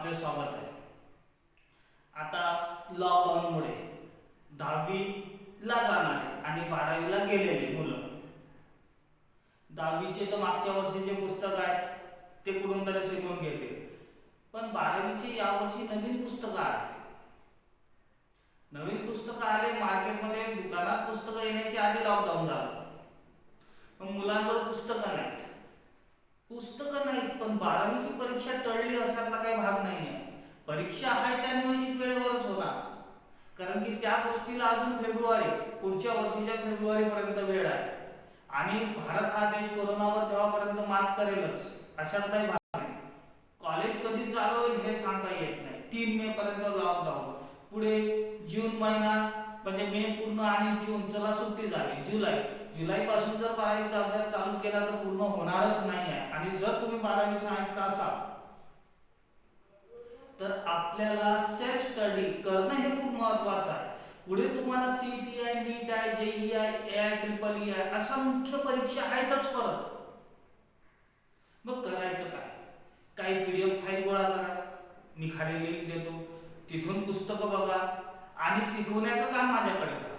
आपले स्वागत आहे. आता लॉकडाऊनमुळे 10वी ला जाणारे आणि 12वी ला गेलेले मुलं, 10वीचे तर मागच्या वर्षीचे पुस्तक आहेत ते कुठून तरी शिकून घेते, पण 12वीचे यावर्षी नवीन पुस्तकं आले. नवीन पुस्तकं आले मार्केटमध्ये. दुकानात पुस्तकं येण्याच्या आधी लॉकडाऊन झालं, पण मुलांवर पुस्तकं नाहीत. पुस्तकं नाहीत पण 12वीची परीक्षा टळली असायला काही भाग नाही आहे. परीक्षा आहे त्या नियोजित वेळेवरच होणार, कारण की त्या गोष्टीला अजून पुढच्या वर्षीच्या फेब्रुवारीपर्यंत वेळ आहे. आणि भारत हा देश कोरोनावर तेव्हापर्यंत मात करेलच, अशात काही भाग नाही. कॉलेज कधी चालू होईल हे सांगता येत नाही. 3 मे पर्यंत लॉकडाऊन, पुढे जून महिना म्हणजे मे पूर्ण आणि जून, चला सुट्टी झाली. जुलै पासून जर 12वीचा अभ्यास चालू केला तर पूर्ण होणारच नाही आहे. आणि जर तुम्ही 12वी सायन्सला असाल तर आपल्याला सेल्फ स्टडी करणं हे खूप महत्वाचं आहे. पुढे तुम्हाला सीईटी आहे, नीट आहे, जेईई आहे, एआय ट्रिपल ई आहे, असंख्य परीक्षा आहेतच परत. मग करायचं काय? काही पीडीएफ फाईल गोळा करा, मी खाली लिंक देतो, तिथून पुस्तकं बघा आणि शिकवण्याचं काम माझ्याकडे करा.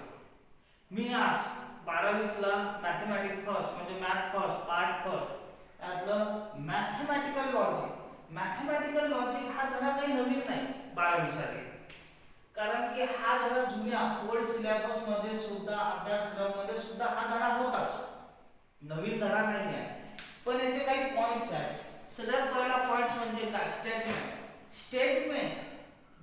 मी आज 12वीतला मॅथमॅटिक्स फर्स्ट म्हणजे मॅथ फर्स्ट पार्ट फर्स्ट त्यातलं मॅथमॅटिकल लॉजिक हा धडा काही नवीन नाही 12वीसाठी, कारण की हा धडा जुन्या ओल्ड सिलेबस मध्ये सुद्धा, अभ्यासक्रमामध्ये सुद्धा हा धडा होताच, नवीन धडा नाही आहे. पण याचे काही पॉइंट्स आहेत. सगळ्यात पहिला पॉइंट म्हणजे काय? स्टेटमेंट.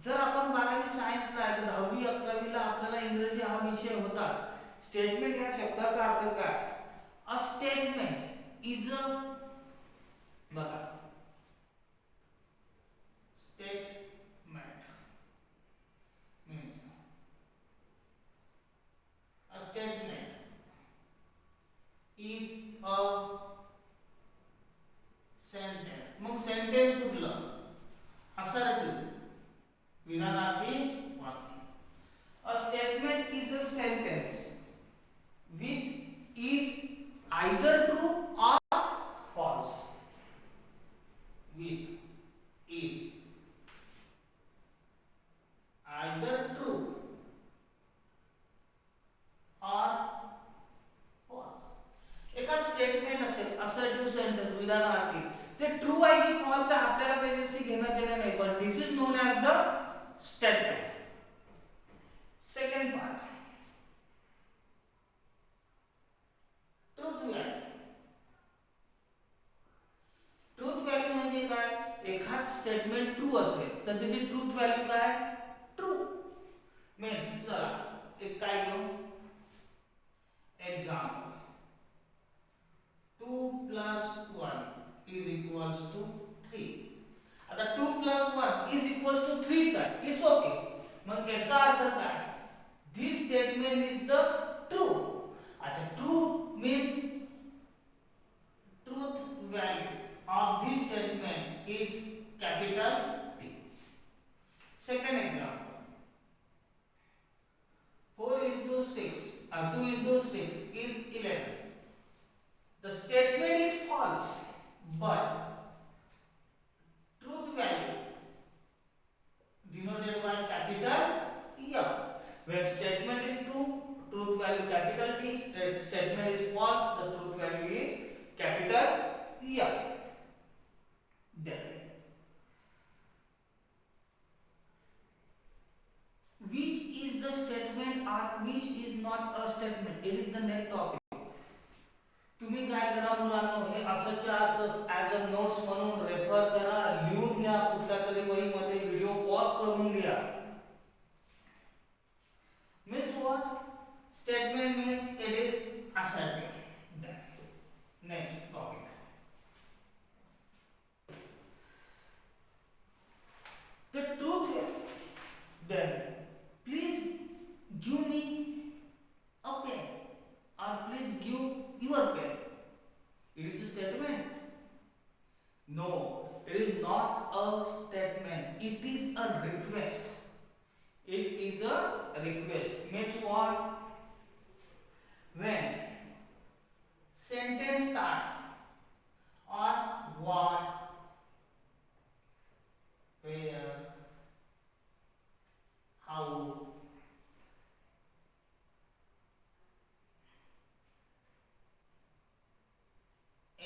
जर आपण 12वी सायन्सला आहे तर 10वी 11वीला आपल्याला इंग्रजी हा विषय होताच. स्टेटमेंट या शब्दाचा अर्थ काय? अ स्टेटमेंट इज अ, बघा, statement means a statement is a sentence. Mug sentence कुठलं? असर्टिव्ह, विधानार्थी वाक्य. A statement is a sentence with is either true or false. With is either true or false. एखाद statement असेल assertive sentence विधानार्थी, ते true आहे की false आहे आपल्याला त्याच्याशी घेणं देणं नाही, पण this is known as the statement. Second part, truth value. Truth value म्हणजे काय? एखाद स्टेटमेंट ट्रू असेल तर त्याची ट्रूथ व्हॅल्यू काय? ट्रू. मीन्स चला एक काय घेऊ, एक्झाम्पल 2 + 1 इज इक्वल्स टू 3. आता 2 + 1 इज इक्वल्स टू 3 आहे, इट्स ओके. मग याचा अर्थ काय? This statement is the true. अच्छा, true means truth value of this statement is capital T. Second example, 4 into 6 or 2 into 6 is 11. The statement is false, but truth value denoted by capital F. When statement is true, truth value capital T. Statement is false, the truth value is capital F. Then, which is the statement or which is not a statement? It is the next topic. तुम्ही काय करा मुलांनो, हे असंच्या असं as a notes म्हणून refer करा, लिहून घ्या कुठल्या तरी वहीमध्ये, व्हिडिओ पॉज करून लिहा. Means what? Statement means it is assertive. Next topic. The truth. Then please give me a pen or please give your pen. It is a statement.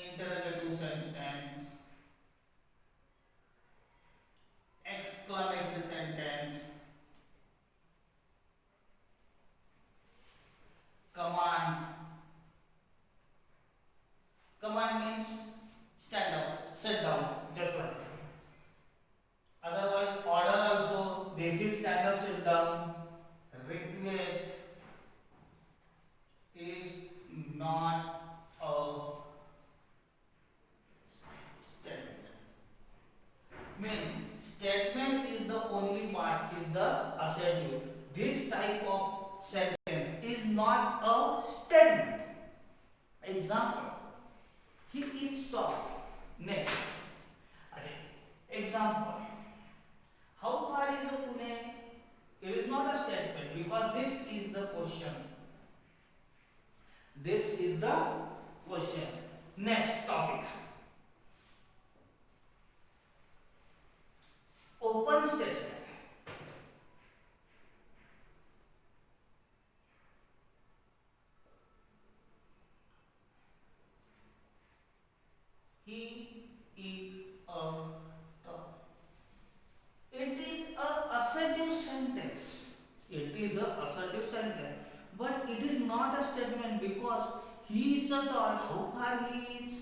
interrogative sentence, exclamatory sentence, command. Command means stand up, sit down, just like that. Otherwise, order also, this is stand up, sit down. Request is not a statement. Means statement is the only part, is the assertive. This type of sentence is not a statement. Example, he is tall. Next, example, how far is Pune? It is not a statement because this is the question. This is the question. Next topic. Open statement. He is a dog. It is a assertive sentence. It is a assertive sentence. But it is not a statement because he is a dog. How far he is?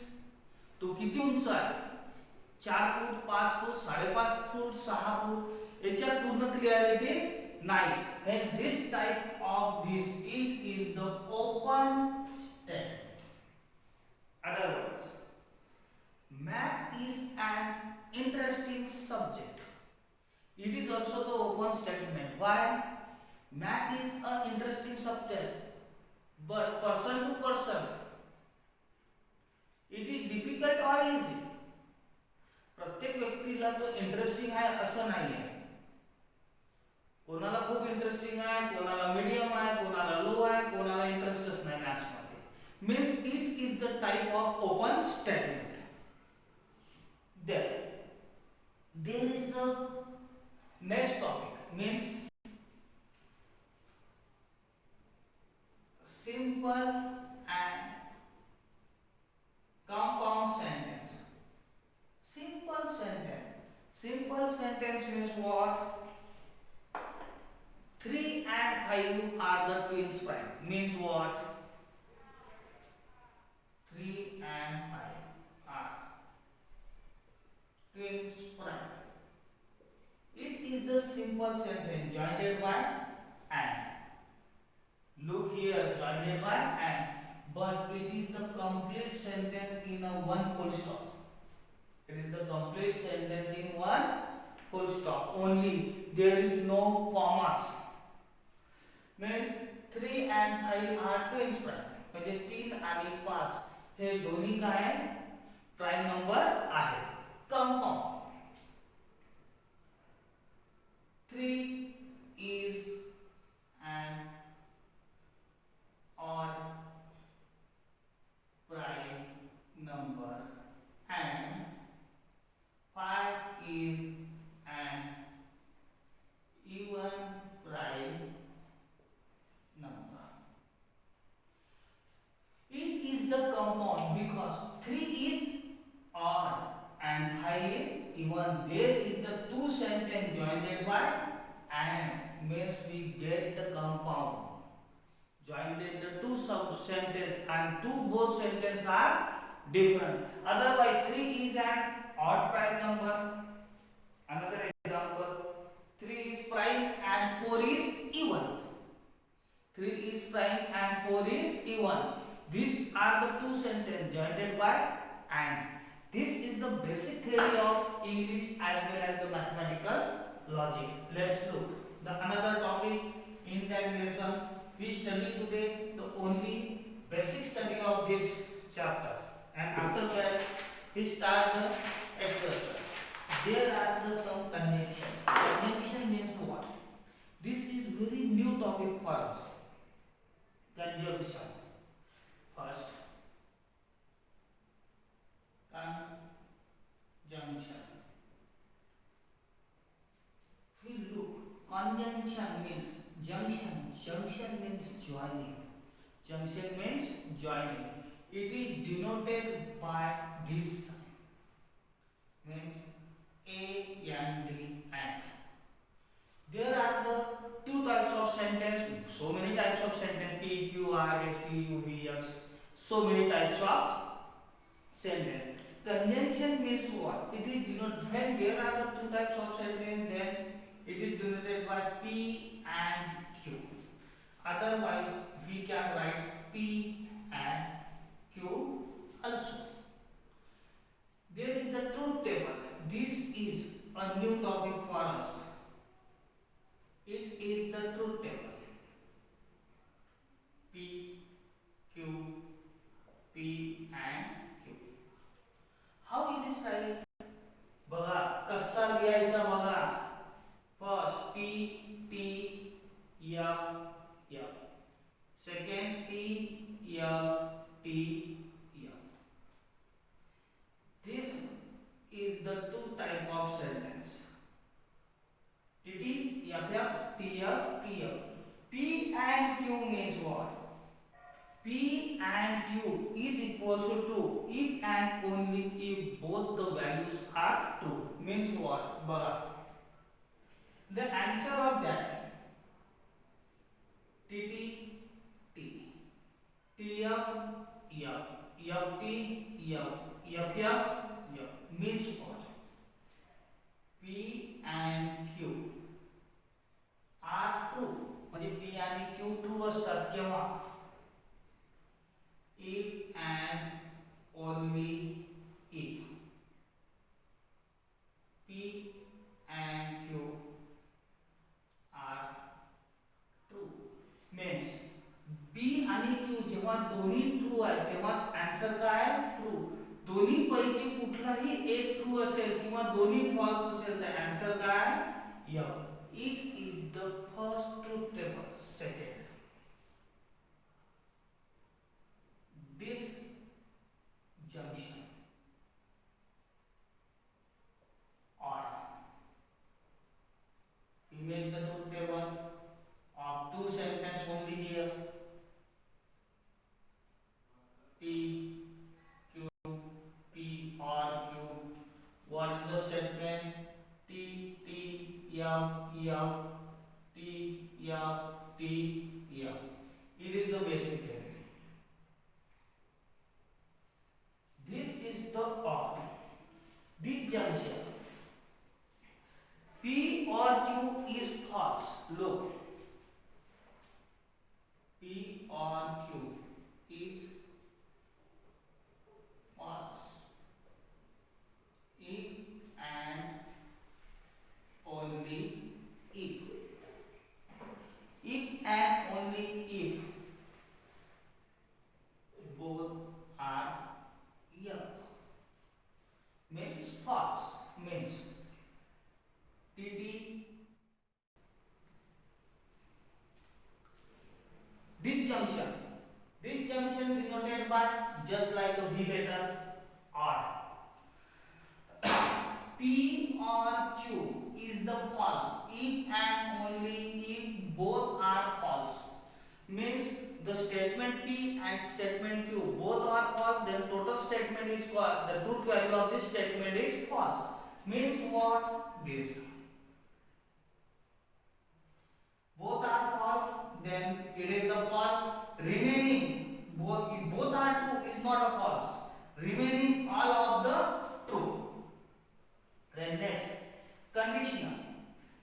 तो किती उंच आहे? 4 फूट, 5 फूट, 5.5 फूट, 6 फूट. याच्यात पूर्ण clarity नाही. And this type of this it is the open statement. Otherwise, math is an interesting subject. It is also the open statement. Why? Math is an interesting subject, but person to person, it is difficult or easy. प्रत्येक व्यक्तीला तो interesting आहे असं नाही आहे. कोणाला खूप interesting आहे, कोणाला मीडियम आहे, कोणाला लो आहे, कोणाला इंटरेस्टच नाही मॅथ्स मध्ये. Means it is the type of open statement. There is the next topic, means simple and compound sentence. Simple sentence. Simple sentence means what? 3 and 5 are the twins prime. Means what? 3 and 5 are twins prime. It is the simple sentence joined by and. Look here, joined by and. But it is the complete sentence in a one full stop. It is the complete sentence in one full stop. Only there is no commas. Means 3 and 5 are twins prime. म्हणजे 3 आणि 5 हे दोन्ही काय आहे? Prime number आहे. Compound. 3 is an odd prime number and 5 is an even prime number. It is the compound because 3 is odd and 5 is even. There is the two sentence joined by and means we get the compound. Joined the two sub sentence and two both sentence are different. Otherwise 3 is an odd prime number. Another example, 3 is prime and 4 is even. 3 is prime and 4 is even. These are the two sentences joined by and. This is the basic theory of English as well as the mathematical logic. Let's look the another topic in that lesson. We study today the only basic study of this chapter, and after that we start the exercise. There are the some conjunction. Conjunction means what? This is very new topic for us. Conjunction. First, conjunction. We look. Conjunction means junction. Junction means joining. Junction means joining. It is denoted by this sign, means A and D and. There are the two types of sentence, so many types of sentence, P, Q, R, S, T, U, V, X, so many types of sentence. Conjunction means what? It is denoted when there are the two types of sentence, then it is denoted by P and Q. Otherwise, we can write P and Q also. There is the truth table. This is a new topic for us. It is the truth table. P, Q, P and Q. How it is written? बघा कसा लिहायचा बघा. First T, T, F, F. Second T, F, T, F. This is the two type of sentence. T, T, F, F, T, F, T, F. P and Q means what? P and Q is equals to true if and only if both the values are true. Means what? Bhaga. The answer of that T T T T F F F T F F F F means what? P and Q are true. म्हणजे P आणि Q true असतात केव्हा? If and only if P and Q are true. Means P आणि Q जेव्हा दोन्ही true आहे तेव्हाच answer काय आहे? ट्रू. दोन्ही पैकी कुठलाही एक ट्रू असेल किंवा दोन्ही फॉल्स असेल तर आन्सर काय? F. It is the first truth table. Second, this junction or we make the truth table of two sentences only here. P, Q, P or Q. What is the statement? T, T, F, F, T, F, T, F. It is the basic theory. This is the or. This junction P or Q is false. Look, P or Q is false if and only if. If and only if both are F. Means false. Means TT. Disjunction. Disjunction denoted by just like the V letter or. P or Q is the false if and only if both are false. Means the statement P and statement Q both are false, then total statement is false. The truth value of this statement is false. Means what? This. Both are false, then it is the false. Remaining, both, if both are true is not a false. Remaining all of the true. Then next, conditional.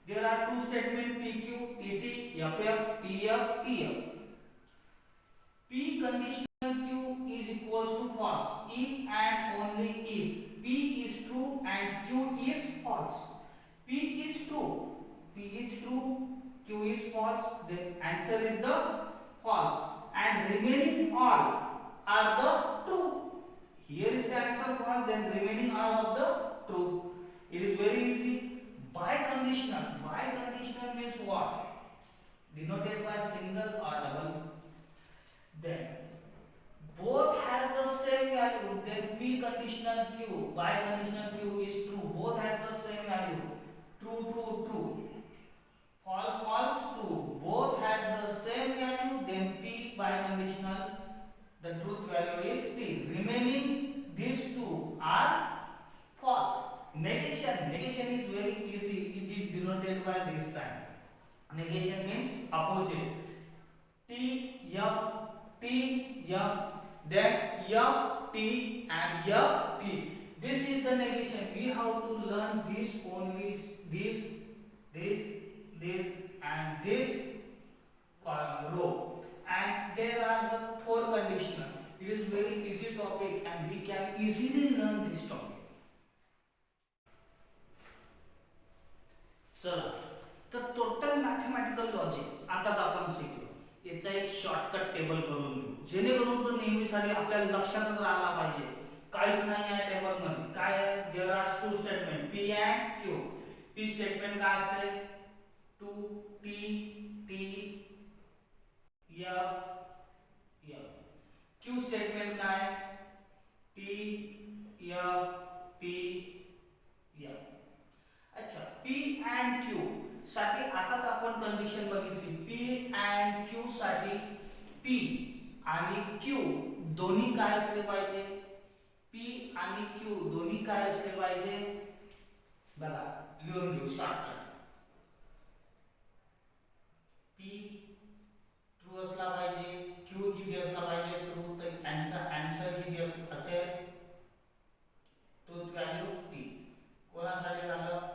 There are two statements PQ, TT, FF, TF, TF. P conditional Q is equals to false if and only if P is true and Q is false. P is true, Q is false, then answer is the false and remaining all are the true. Here is the answer false, then remaining all of the true. It is very easy. Biconditional. Biconditional means what? Denoted by single or double. Then both have the same value. Then P conditional Q, biconditional Q is true. Both have the same value. True, true, true. False, false, true. Both have the same value. Then P biconditional The truth value is T. Remaining these two are false. Negation is very easy. It is denoted by this sign. Negation means opposite. T F T F, then F T and F T. This is the negation. We have to learn this only, this and this row. And there are the 4 conditional. It is very easy topic and we can easily learn this topic. चला, तर total mathematical logic आताच आपण शिकलो. याचा एक shortcut table करून घेऊ, जेणेकरून तो नेहमीसाठी आपल्याला लक्षातच राहिला पाहिजे. काहीच नाही आहे टेबल मध्ये. काय आहे? There are 2 statement P and Q. P statement काय असते? 2 T T F F. Q statement काय? T F T F. अच्छा, P and Q साठी आताच आपण कंडिशन बघितली. P and Q साठी P आणि Q दोन्ही काय असले पाहिजे? P आणि Q दोन्ही काय असले पाहिजे? बघा, लिहून घेऊ शॉर्टकट. P ट्रू असला पाहिजे, Q किती असला पाहिजे? ट्रू. तर आन्सर किती असेल? Truth value T. कोणासाठी झालं?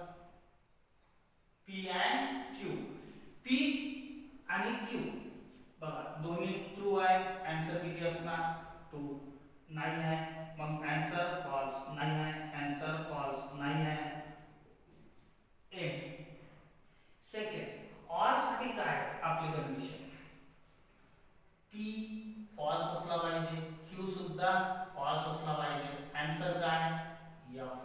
P and Q. P आणि Q बघा दोन्ही ट्रू आहे. आन्सर किती असणार? 2. नाही आहे मग आन्सर फॉल्स. नाही आहे आन्सर फॉल्स. नाही आहे एंड. सेकंड, ऑर साठी काय आपली कंडिशन? P फॉल्स असला पाहिजे, Q सुद्धा फॉल्स असला पाहिजे. आन्सर काय? F.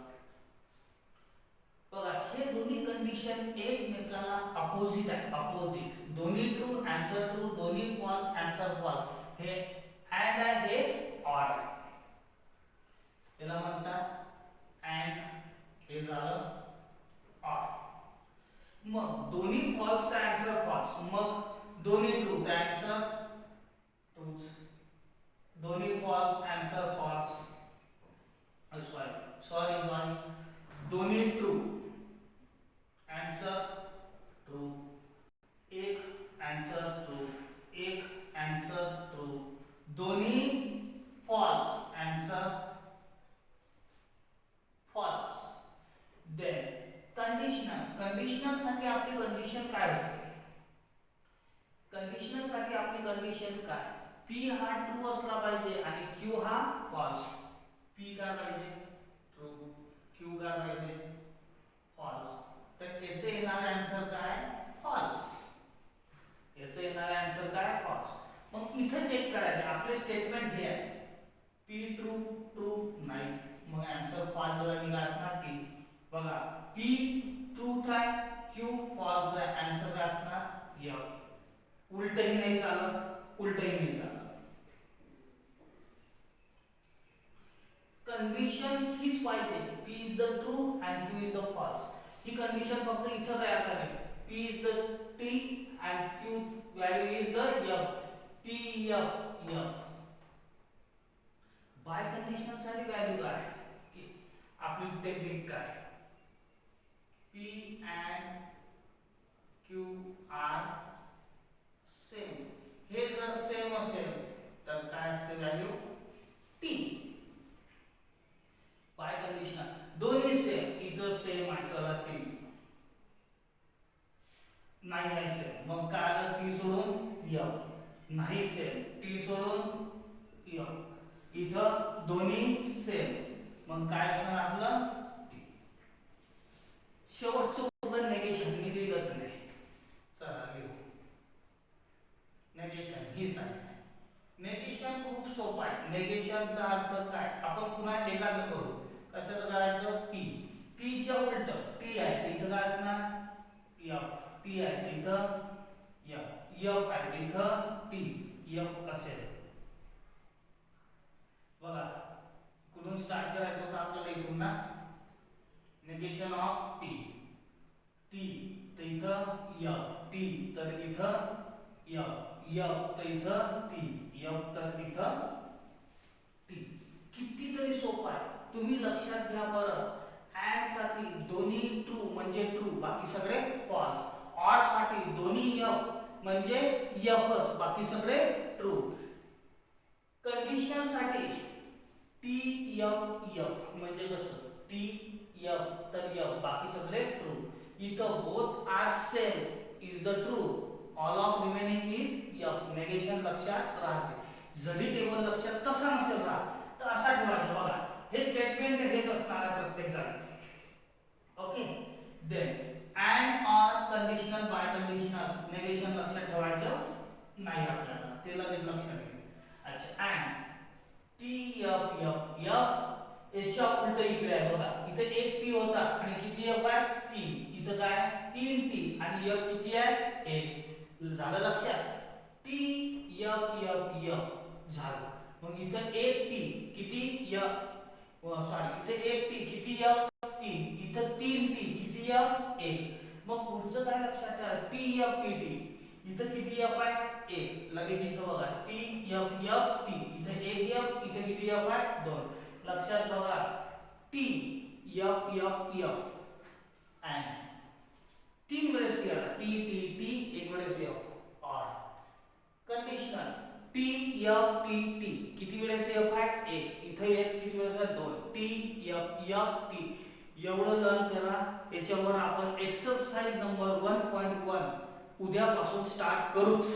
बघा, हे दोन्ही कंडिशन एकमेकाला अपोजिट आहे. अपोजिट. दोन्ही ट्रू, आन्सर ट्रू. दोन्ही फॉल्स, आन्सर फॉल्स. हे अँड आहे, हे ऑर आहे. त्याला म्हणतात अँड. हे झालं ऑर. मग दोन्ही फॉल्स तर आन्सर फॉल्स. मग दोन्ही ट्रू तर आन्सर ट्रूच. दोन्ही फॉल्स, आन्सर फॉल्स. सॉरी दोन्ही ट्रू, आन्सर ट्रू. एक आन्सर ट्रू, एक आन्सर ट्रू. दोन्ही false, answer false. Then conditional. Conditional साठी आपली कंडिशन काय होते? कंडिशनल साठी आपली कंडिशन काय? P हा ट्रू असला पाहिजे आणि Q हा फॉल्स. P काय पाहिजे? ट्रू. Q काय पाहिजे? फॉल्स. तर याचे येणारे आन्सर काय? फॉल्स. याचे येणारे आन्सर काय? फॉल्स. मग इथे चेक करायचे आपले स्टेटमेंट हे आहे. P ट्रू, ट्रू नाही. मग आन्सर फॉल्स निघाला असणार T. बघा, P ट्रू काय? Q फॉल्स आहे. आन्सर काय असणार? F. उलटही नाही चालत, उलटही नाही चालत. कंडिशन हीच पाहिजे. P is the true and Q is the false. ही कंडिशन फक्त इथं तयार करायची. P is the T and Q value is the F. T F F. Biconditional साठी व्हॅल्यू काय? आपली टेक्निक काय? P and Q are same. हे जर सेम असेल तर काय असते व्हॅल्यू? T. बाय कंडिशनल दोन्ही सेम. इथं सेम आहे, चला T. नाही आहे सेम, मग काय आलं? T सोडून F. नाही सेम, T सोडून F. इथं दोन्ही सेम, मग काय असणार आपलं? T. शेवटचं उदाहरण नेगेशन. मी दिलंच नाही. चला लिहू. नेगेशन ही साईड. नेगेशन खूप सोपं आहे. नेगेशनचा अर्थ काय? आपण पुन्हा एकाच करू. कसं करायचं? P. P च्या उलट T आहे, इथं काय असणार? F. T आहे इथं F. F आहे इथं T. F असेल. बघा, कुठून स्टार्ट करायचं होतं आपल्याला? इथून ना. Negation of T. T तर इथं F. T तर इथं F. F तर इथं T. F तर इथं तुम्ही लक्षात घ्या बरं, अँड साठी दोन्ही ट्रू म्हणजे ट्रू, बाकी सगळे फॉल्स. ऑर साठी दोन्ही एफ म्हणजे एफच, बाकी सगळे ट्रू. कंडिशनल साठी टी एफ एफ म्हणजे कसं, टी एफ तर एफ, बाकी सगळे ट्रू. इथं both are same is the true, all of remaining is F. Negation लक्षात राहते. जरी टेबल लक्षात तसा नसेल राहत तर असा ठेवायचा बघा. हे स्टेटमेंट हेच असणार आहे प्रत्येक जागी. Okay. Then and or conditional by conditional negation लक्षात ठेवायचं नाही आपल्याला, ते लगेच लक्षात घ्या. अच्छा, अँड टी एफ एफ एफ याच्या उलट इकडे आहे बघा. इथे एक टी होता आणि किती एफ आहे 3. इथं काय 3 टी आणि एफ किती आहे 1. झालं लक्षात. टी एफ एफ एफ झालं. मग इथं एक टी किती एफ, सॉरी इथे एक टी किती एफ 3, इथं 3 टी किती एफ 1. मग पुढचं काय लक्षात ठेवा, टी एफ टी टी इथं किती एफ आहे 1. लगेच इथं बघा टी एफ एफ टी इथं 1 एफ, इथं किती एफ आहे 2. लक्षात बघा T F F F and 3 वेळेस टी आला, टी टी टी 1 वेळेस F. Or conditional T F T T किती वेळेस एफ आहे 1, इथं एक किती वेळेस आहे 2. टी एफ एफ टी एवढं लर्न करा. याच्यावर आपण एक्सरसाइज नंबर 1.1 उद्यापासून स्टार्ट करूच.